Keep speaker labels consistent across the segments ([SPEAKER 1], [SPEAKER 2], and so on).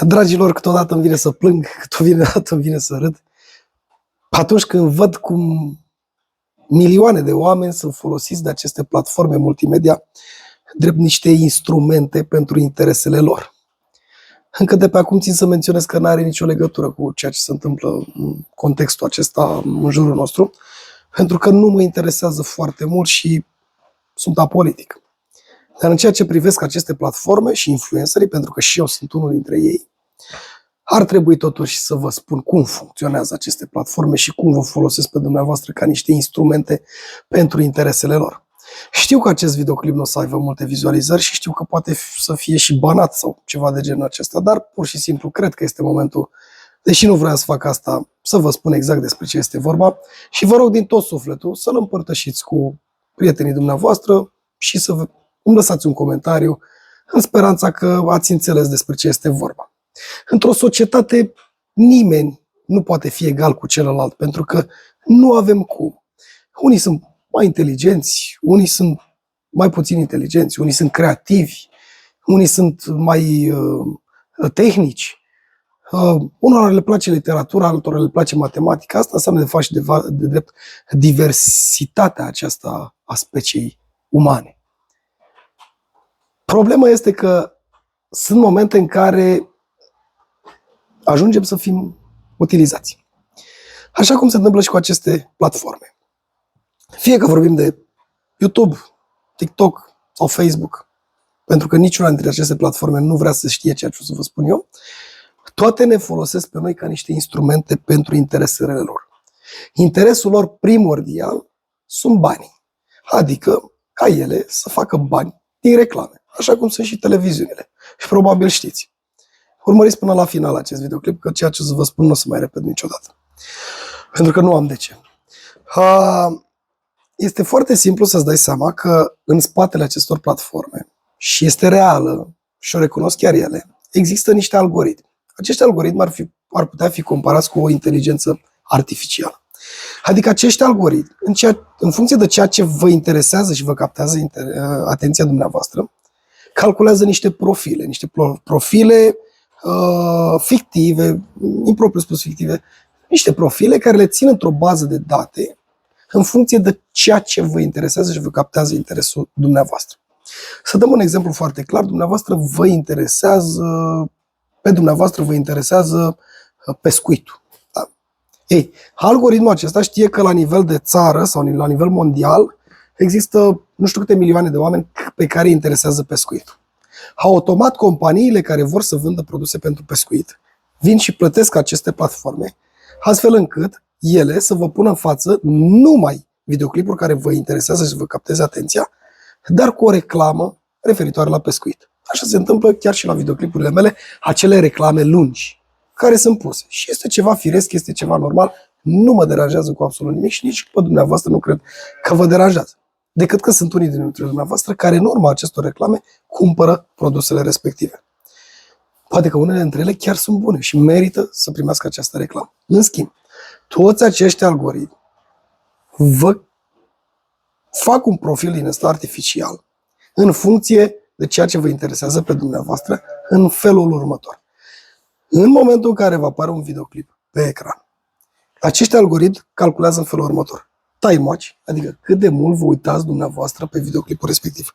[SPEAKER 1] Dragilor, câteodată îmi vine să plâng, câteodată îmi vine să râd. Atunci când văd cum milioane de oameni sunt folosiți de aceste platforme multimedia drept niște instrumente pentru interesele lor. Încă de pe acum țin să menționez că nu are nicio legătură cu ceea ce se întâmplă în contextul acesta în jurul nostru, pentru că nu mă interesează foarte mult și sunt apolitic. Dar în ceea ce privesc aceste platforme și influencerii, pentru că și eu sunt unul dintre ei, ar trebui totuși să vă spun cum funcționează aceste platforme și cum vă folosesc pe dumneavoastră ca niște instrumente pentru interesele lor. Știu că acest videoclip nu o să aibă multe vizualizări și știu că poate să fie și banat sau ceva de genul acesta, dar pur și simplu cred că este momentul, deși nu vreau să fac asta, să vă spun exact despre ce este vorba și vă rog din tot sufletul să-l împărtășiți cu prietenii dumneavoastră și să îmi lăsați un comentariu în speranța că ați înțeles despre ce este vorba. Într-o societate nimeni nu poate fi egal cu celălalt, pentru că nu avem cum. Unii sunt mai inteligenți, unii sunt mai puțin inteligenți, unii sunt creativi, unii sunt mai tehnici. Unora le place literatura, altora le place matematica. Asta înseamnă de fapt și de drept diversitatea aceasta a speciei umane. Problema este că sunt momente în care ajungem să fim utilizați. Așa cum se întâmplă și cu aceste platforme. Fie că vorbim de YouTube, TikTok sau Facebook, pentru că niciuna dintre aceste platforme nu vrea să știe ceea ce o să vă spun eu, toate ne folosesc pe noi ca niște instrumente pentru interesele lor. Interesul lor primordial sunt banii, adică ca ele să facă bani din reclame, așa cum sunt și televiziunile. Și probabil știți. Urmăriți până la final acest videoclip, că ceea ce o să vă spun nu o să mai repet niciodată. Pentru că nu am de ce. Este foarte simplu să-ți dai seama că în spatele acestor platforme, și este reală, și o recunosc chiar ele, există niște algoritmi. Acești algoritmi ar putea fi comparați cu o inteligență artificială. Adică acești algoritmi, în funcție de ceea ce vă interesează și vă captează atenția dumneavoastră, calculează niște profile fictive, impropriu spus fictive, niște profile care le țin într-o bază de date în funcție de ceea ce vă interesează și vă captează interesul dumneavoastră. Să dăm un exemplu foarte clar, pe dumneavoastră vă interesează pescuitul. Da? Ei, algoritmul acesta știe că la nivel de țară sau la nivel mondial există nu știu câte milioane de oameni pe care îi interesează pescuitul. Automat, companiile care vor să vândă produse pentru pescuit vin și plătesc aceste platforme, astfel încât ele să vă pună în față numai videoclipuri care vă interesează și vă capteze atenția, dar cu o reclamă referitoare la pescuit. Așa se întâmplă chiar și la videoclipurile mele, acele reclame lungi care sunt puse. Și este ceva firesc, este ceva normal, nu mă deranjează cu absolut nimic și nici pe dumneavoastră nu cred că vă deranjează. Decât că sunt unii dintre dumneavoastră care, în urma acestor reclame, cumpără produsele respective. Poate că unele dintre ele chiar sunt bune și merită să primească această reclamă. În schimb, toți acești algoritmi vă fac un profil din ăsta artificial în funcție de ceea ce vă interesează pe dumneavoastră în felul următor. În momentul în care vă apare un videoclip pe ecran, acești algoritmi calculează în felul următor. Time watch, adică cât de mult vă uitați dumneavoastră pe videoclipul respectiv.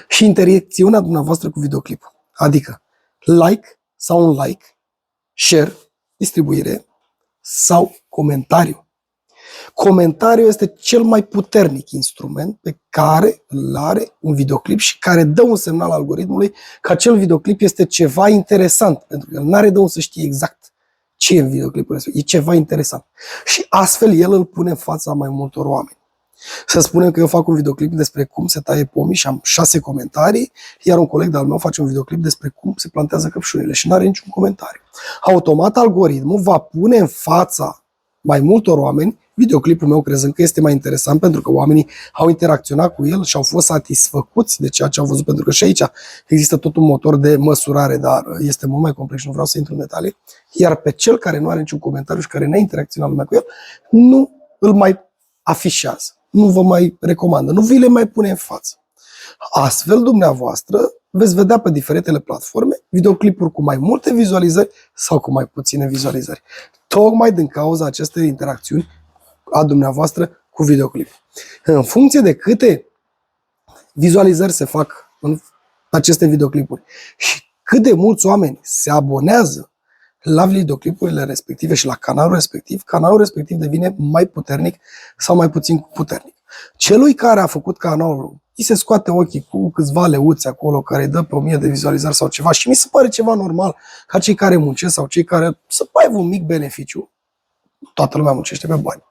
[SPEAKER 1] Și interacțiunea dumneavoastră cu videoclipul, adică like sau un like, share, distribuire sau comentariu. Comentariul este cel mai puternic instrument pe care îl are un videoclip și care dă un semnal algoritmului că acel videoclip este ceva interesant, pentru că el n-are de unde să știe exact ce e în videoclipul respectiv. E ceva interesant. Și astfel el îl pune în fața mai multor oameni. Să spunem că eu fac un videoclip despre cum se taie pomii și am 6 comentarii, iar un coleg de-al meu face un videoclip despre cum se plantează căpșunile și nu are niciun comentariu. Automat algoritmul va pune în fața mai multor oameni videoclipul meu, crezând că este mai interesant, pentru că oamenii au interacționat cu el și au fost satisfăcuți de ceea ce au văzut, pentru că și aici există tot un motor de măsurare, dar este mult mai complex și nu vreau să intru în detalii. Iar pe cel care nu are niciun comentariu și care n-a interacționat lumea cu el, nu îl mai afișează, nu vă mai recomandă, nu vi le mai pune în față. Astfel, dumneavoastră veți vedea pe diferitele platforme videoclipuri cu mai multe vizualizări sau cu mai puține vizualizări. Tocmai din cauza acestei interacțiuni a dumneavoastră cu videoclip. În funcție de câte vizualizări se fac în aceste videoclipuri și cât de mulți oameni se abonează la videoclipurile respective și la canalul respectiv devine mai puternic sau mai puțin puternic. Celui care a făcut canalul, îi se scoate ochii cu câțiva leuți acolo care îi dă pe 1000 de vizualizări sau ceva și mi se pare ceva normal ca cei care muncesc sau cei care să aibă un mic beneficiu. Toată lumea muncește pe bani.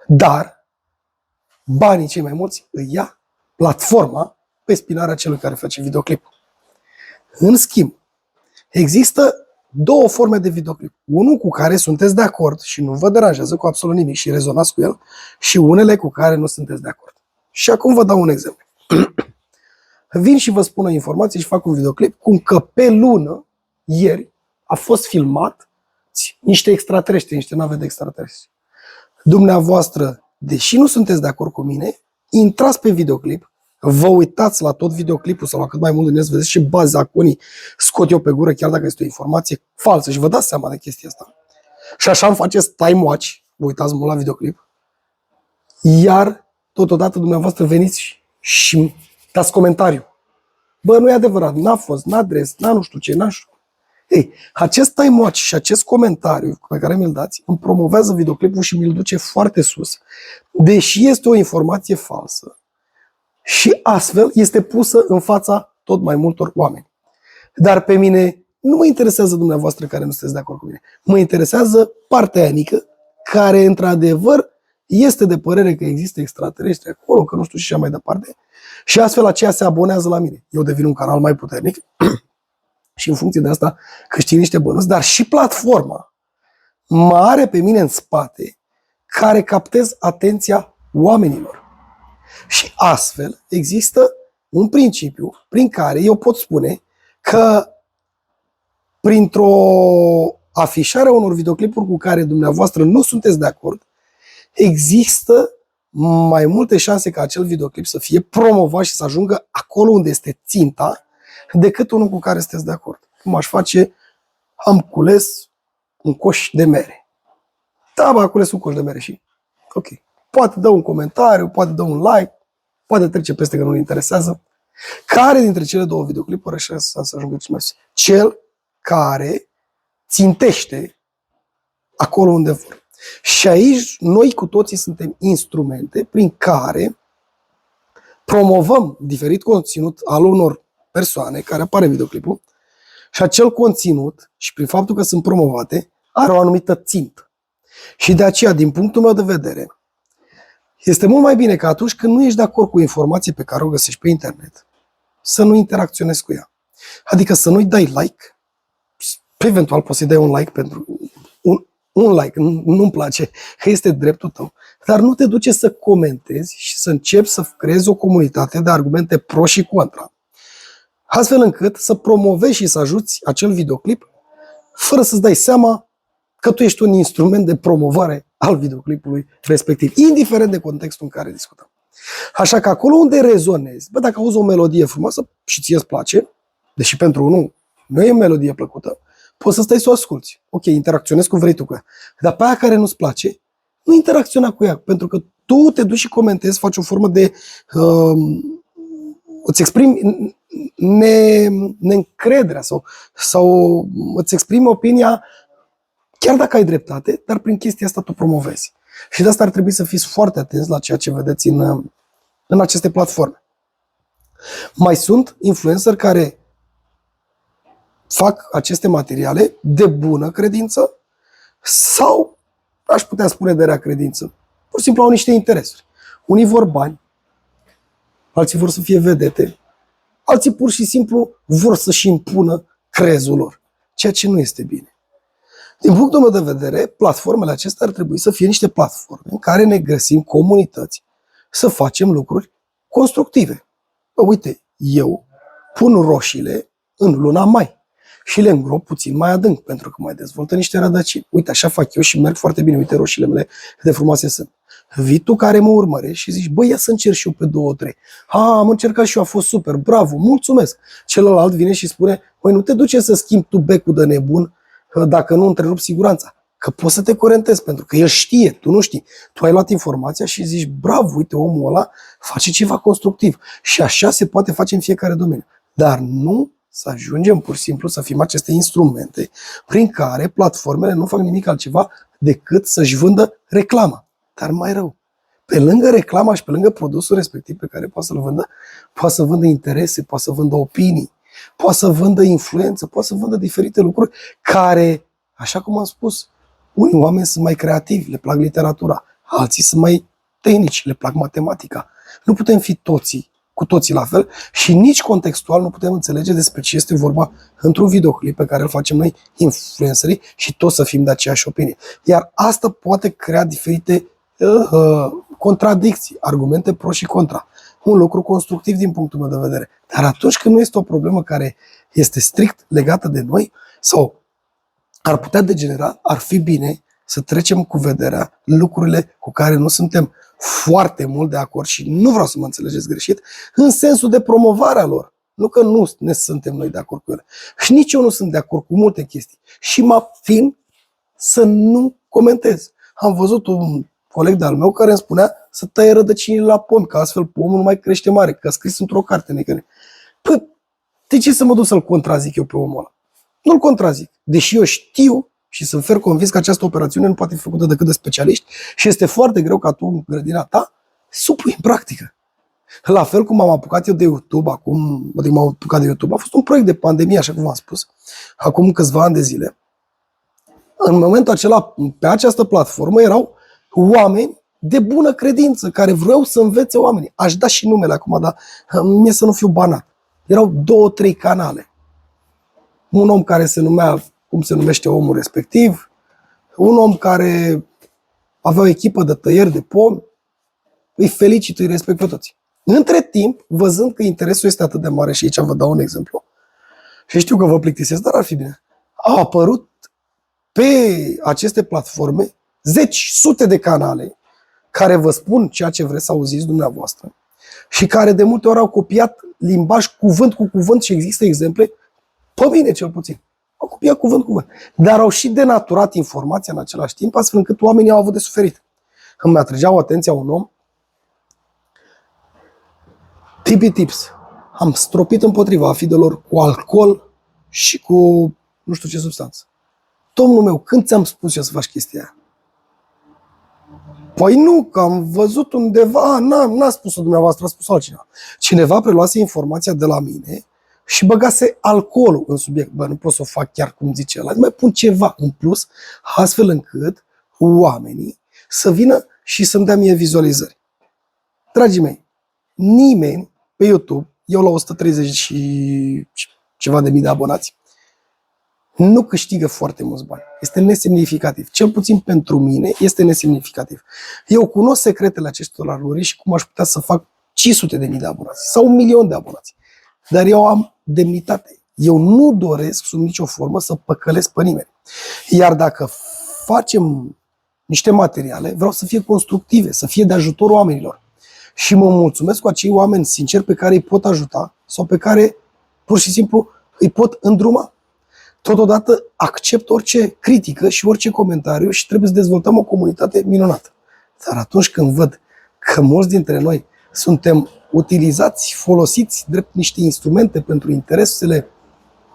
[SPEAKER 1] Dar banii cei mai mulți îi ia platforma pe spinarea celui care face videoclip. În schimb, există două forme de videoclip. Unul cu care sunteți de acord și nu vă deranjează cu absolut nimic și rezonați cu el și unele cu care nu sunteți de acord. Și acum vă dau un exemplu. Vin și vă spun o informație și fac un videoclip cum că pe lună, ieri, a fost filmat niște extraterestri, niște nave de extraterestri. Dumneavoastră, deși nu sunteți de acord cu mine, intrați pe videoclip, vă uitați la tot videoclipul sau la cât mai mult din el, vedeți ce bazaconii scot eu pe gură, chiar dacă este o informație falsă și vă dați seama de chestia asta. Și așa îmi faceți time watch, vă uitați mult la videoclip, iar totodată dumneavoastră veniți și dați comentariu. Bă, nu e adevărat, n-a fost, n-a adres, n-a nu știu ce, n-a știu. Ei, acest time watch și acest comentariu pe care mi-l dați îmi promovează videoclipul și mi-l duce foarte sus, deși este o informație falsă. Și astfel este pusă în fața tot mai multor oameni. Dar pe mine nu mă interesează dumneavoastră care nu sunteți de acord cu mine. Mă interesează partea aia mică care într-adevăr este de părere că există extraterestri acolo, că nu știu și așa mai departe. Și astfel aceea se abonează la mine. Eu devin un canal mai puternic și în funcție de asta câștig niște bănuți, dar și platforma mă are pe mine în spate care captez atenția oamenilor. Și astfel există un principiu prin care eu pot spune că printr-o afișare a unor videoclipuri cu care dumneavoastră nu sunteți de acord, există mai multe șanse ca acel videoclip să fie promovat și să ajungă acolo unde este ținta decât unul cu care sunteți de acord. Cum aș face, am cules un coș de mere. Da, am cules un coș de mere și ok. Poate dă un comentariu, poate dă un like, poate trece peste că nu-l interesează. Care dintre cele două videoclipuri așa să ajungă cel mai sus? Cel care țintește acolo unde vor. Și aici noi cu toții suntem instrumente prin care promovăm diferit conținut al unor persoane care apare în videoclipul și acel conținut, și prin faptul că sunt promovate, are o anumită țintă. Și de aceea, din punctul meu de vedere, este mult mai bine că atunci când nu ești de acord cu o informație pe care o găsești pe internet, să nu interacționezi cu ea. Adică să nu-i dai like, eventual poți să-i dai un like pentru un like, nu-mi place, că este dreptul tău, dar nu te duce să comentezi și să începi să creezi o comunitate de argumente pro și contra, astfel încât să promovezi și să ajuți acel videoclip fără să-ți dai seama că tu ești un instrument de promovare al videoclipului respectiv, indiferent de contextul în care discutăm. Așa că acolo unde rezonezi, bă, dacă auzi o melodie frumoasă și ție îți place, deși pentru unul nu e o melodie plăcută, poți să stai să o asculți. Ok, interacționezi cum vrei tu cu ea. Dar pe aia care nu-ți place, nu interacționa cu ea, pentru că tu te duci și comentezi, faci o formă de... îți exprimi neîncrederea sau îți exprimi opinia chiar dacă ai dreptate, dar prin chestia asta tu promovezi. Și de asta ar trebui să fiți foarte atenți la ceea ce vedeți în aceste platforme. Mai sunt influenceri care fac aceste materiale de bună credință sau, aș putea spune, de rea credință. Pur și simplu au niște interesuri. Unii vor bani, alții vor să fie vedete, alții pur și simplu vor să-și impună crezul lor, ceea ce nu este bine. Din punctul meu de vedere, platformele acestea ar trebui să fie niște platforme în care ne găsim comunități să facem lucruri constructive. Uite, eu pun roșiile în luna mai și le îngrop puțin mai adânc, pentru că mai dezvoltă niște rădăcini. Uite, așa fac eu și merg foarte bine. Uite roșiile mele cât de frumoase sunt. Vii tu care mă urmărești și zici, băi, ia să încerc și eu pe 2, 3. Am încercat și eu, a fost super, bravo, mulțumesc. Celălalt vine și spune, băi, nu te duce să schimbi tu becul de nebun dacă nu întrerupi siguranța. Că poți să te curentezi, pentru că el știe, tu nu știi. Tu ai luat informația și zici, bravo, uite, omul ăla face ceva constructiv. Și așa se poate face în fiecare domeniu. Dar nu să ajungem pur și simplu să fim aceste instrumente prin care platformele nu fac nimic altceva decât să-și vândă reclama. Dar mai rău, pe lângă reclama și pe lângă produsul respectiv pe care poate să-l vândă, poate să vândă interese, poate să vândă opinii, poate să vândă influență, poate să vândă diferite lucruri care, așa cum am spus, unii oameni sunt mai creativi, le plac literatura, alții sunt mai tehnici, le plac matematica. Nu putem fi cu toții la fel și nici contextual nu putem înțelege despre ce este vorba într-un videoclip pe care îl facem noi, influencerii, și toți să fim de aceeași opinie. Iar asta poate crea diferite contradicții, argumente pro și contra. Un lucru constructiv din punctul meu de vedere. Dar atunci când nu este o problemă care este strict legată de noi sau ar putea degenera, ar fi bine să trecem cu vederea lucrurile cu care nu suntem foarte mult de acord și nu vreau să mă înțelegeți greșit, în sensul de promovarea lor. Nu că nu ne suntem noi de acord cu ele. Și nici eu nu sunt de acord cu multe chestii. Și mă abțin să nu comentez. Am văzut un coleg de-al meu care îmi spunea să taie rădăcinile la pom, că astfel pomul nu mai crește mare, că a scris într-o carte necăne. Păi, de ce să mă duc să-l contrazic eu pe omul ăla? Nu-l contrazic. Deși eu știu și sunt fer convins că această operațiune nu poate fi făcută decât de specialiști și este foarte greu ca tu, în grădina ta, să o pui în practică. La fel cum am apucat eu de YouTube acum, adică m-am apucat de YouTube, a fost un proiect de pandemie, așa cum v-am spus, acum câțiva ani de zile. În momentul acela, pe această platformă, erau oameni de bună credință, care vreau să învețe oamenii. Aș da și numele acum, dar mie să nu fiu banat. Erau 2-3 canale. Un om care se numea, cum se numește omul respectiv, un om care avea o echipă de tăieri de pomi, îi felicit, îi respect pe toți. Între timp, văzând că interesul este atât de mare, și aici vă dau un exemplu, și știu că vă plictisesc, dar ar fi bine, au apărut pe aceste platforme zeci, sute de canale care vă spun ceea ce vreți să auziți dumneavoastră și care de multe ori au copiat limbaj cuvânt cu cuvânt și există exemple, pe mine cel puțin. Au copiat cuvânt cu cuvânt. Dar au și denaturat informația în același timp, astfel încât oamenii au avut de suferit. Îmi atrăgeau atenția un om, Tipi Tips. Am stropit împotriva afidelor cu alcool și cu nu știu ce substanță. Domnul meu, când ți-am spus eu să faci chestia aia? Păi nu, că am văzut undeva, n-a spus-o dumneavoastră, a spus altcineva. Cineva preluase informația de la mine și băgase alcoolul în subiect. Bă, nu pot să o fac chiar cum zice ăla, mai pun ceva în plus, astfel încât oamenii să vină și să-mi dea mie vizualizări. Dragii mei, nimeni pe YouTube, eu la 130 și ceva de mii de abonați, nu câștigă foarte mulți bani. Este nesemnificativ. Cel puțin pentru mine este nesemnificativ. Eu cunosc secretele acestor laruri și cum aș putea să fac 500.000 de abonați sau 1.000.000 de abonați. Dar eu am demnitate. Eu nu doresc sub nicio formă să păcălesc pe nimeni. Iar dacă facem niște materiale, vreau să fie constructive, să fie de ajutor oamenilor. Și mă mulțumesc cu acei oameni sinceri pe care îi pot ajuta sau pe care pur și simplu îi pot îndruma. Totodată accept orice critică și orice comentariu și trebuie să dezvoltăm o comunitate minunată. Dar atunci când văd că mulți dintre noi suntem utilizați, folosiți drept niște instrumente pentru interesele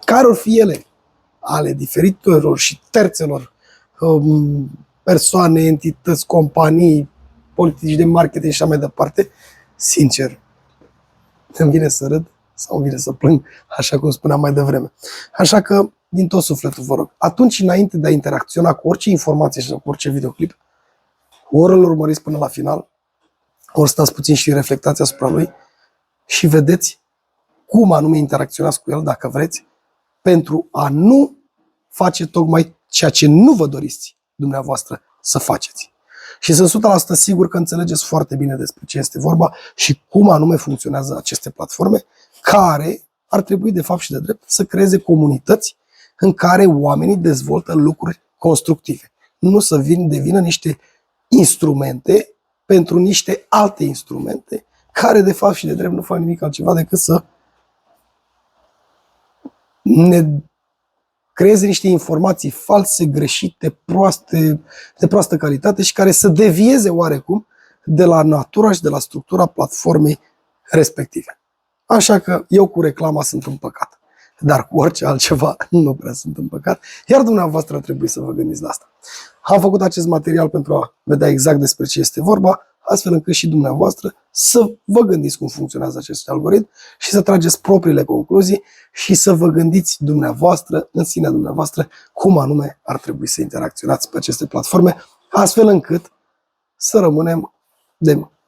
[SPEAKER 1] care or fi ele, ale diferitelor și terțelor persoane, entități, companii, politici de marketing și așa mai departe, sincer, îmi vine să râd sau îmi vine să plâng, așa cum spuneam mai devreme. Așa că, din tot sufletul vă rog, atunci înainte de a interacționa cu orice informație și cu orice videoclip, ori îl urmăriți până la final, ori stați puțin și reflectați asupra lui și vedeți cum anume interacționați cu el, dacă vreți, pentru a nu face tocmai ceea ce nu vă doriți dumneavoastră să faceți. Și sunt 100% sigur că înțelegeți foarte bine despre ce este vorba și cum anume funcționează aceste platforme, care ar trebui de fapt și de drept să creeze comunități în care oamenii dezvoltă lucruri constructive. Nu să devină niște instrumente pentru niște alte instrumente care de fapt și de drept nu fac nimic altceva decât să ne creeze niște informații false, greșite, proaste, de proastă calitate și care să devieze oarecum de la natura și de la structura platformei respective. Așa că eu cu reclama sunt împăcat, dar cu orice altceva nu prea sunt împăcat, iar dumneavoastră trebuie să vă gândiți la asta. Am făcut acest material pentru a vedea exact despre ce este vorba, astfel încât și dumneavoastră să vă gândiți cum funcționează acest algoritm și să trageți propriile concluzii și să vă gândiți dumneavoastră, în sinea dumneavoastră, cum anume ar trebui să interacționați pe aceste platforme, astfel încât să rămânem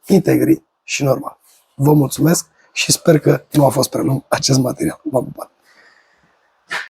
[SPEAKER 1] integri și normal. Vă mulțumesc și sper că nu a fost prea lung acest material. V-am pupat!